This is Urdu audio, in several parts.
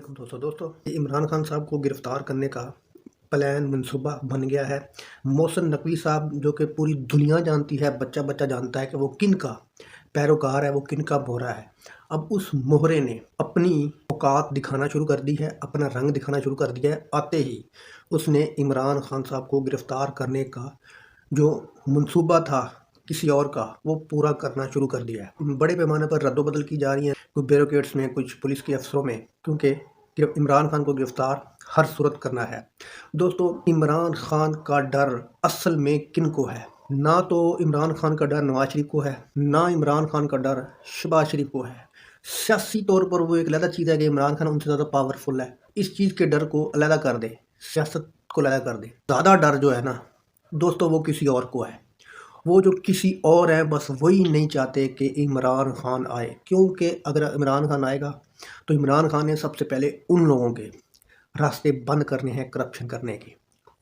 علیکم دوستوں عمران خان صاحب کو گرفتار کرنے کا پلان منصوبہ بن گیا ہے۔ محسن نقوی صاحب جو کہ پوری دنیا جانتی ہے، بچہ جانتا ہے کہ وہ کن کا پیروکار ہے، وہ کن کا مہرہ ہے۔ اب اس مہرے نے اپنی اوقات دکھانا شروع کر دی ہے، اپنا رنگ دکھانا شروع کر دیا ہے۔ آتے ہی اس نے عمران خان صاحب کو گرفتار کرنے کا جو منصوبہ تھا کسی اور کا، وہ پورا کرنا شروع کر دیا ہے۔ بڑے پیمانے پر رد و بدل کی جا رہی ہیں، کچھ بیوروکریٹس میں، کچھ پولیس کے افسروں میں، کیونکہ عمران خان کو گرفتار ہر صورت کرنا ہے۔ دوستو، عمران خان کا ڈر اصل میں کن کو ہے؟ نہ تو عمران خان کا ڈر نواز شریف کو ہے، نہ عمران خان کا ڈر شہباز شریف کو ہے۔ سیاسی طور پر وہ ایک علیحدہ چیز ہے کہ عمران خان ان سے زیادہ پاورفل ہے۔ اس چیز کے ڈر کو علیحدہ کر دے، سیاست کو علیحدہ کر دے۔ زیادہ ڈر جو ہے نا دوستو، وہ کسی اور کو ہے۔ وہ جو کسی اور ہیں، بس وہی نہیں چاہتے کہ عمران خان آئے، کیونکہ اگر عمران خان آئے گا تو عمران خان نے سب سے پہلے ان لوگوں کے راستے بند کرنے ہیں کرپشن کرنے کے۔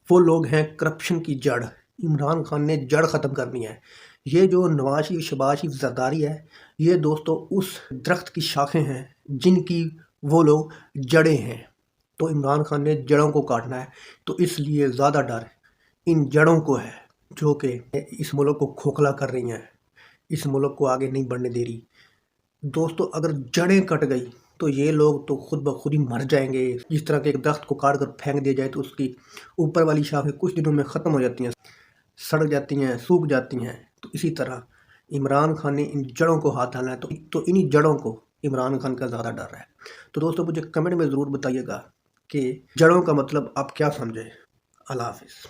وہ لوگ ہیں کرپشن کی جڑ، عمران خان نے جڑ ختم کرنی ہے۔ یہ جو نواز شریف، شہباز شریف، زرداری ہے، یہ دوستو اس درخت کی شاخیں ہیں جن کی وہ لوگ جڑیں ہیں۔ تو عمران خان نے جڑوں کو کاٹنا ہے، تو اس لیے زیادہ ڈر ان جڑوں کو ہے جو کہ اس ملک کو کھوکھلا کر رہی ہیں، اس ملک کو آگے نہیں بڑھنے دے رہی۔ دوستو، اگر جڑیں کٹ گئی تو یہ لوگ تو خود بخود ہی مر جائیں گے۔ جس طرح کے ایک درخت کو کاٹ کر پھینک دیا جائے تو اس کی اوپر والی شاخیں کچھ دنوں میں ختم ہو جاتی ہیں، سڑ جاتی ہیں، سوکھ جاتی ہیں۔ تو اسی طرح عمران خان نے ان جڑوں کو ہاتھ ڈالنا ہے، تو انہی جڑوں کو عمران خان کا زیادہ ڈر ہے۔ تو دوستو، مجھے کمنٹ میں ضرور بتائیے گا کہ جڑوں کا مطلب آپ کیا سمجھے۔ اللہ حافظ۔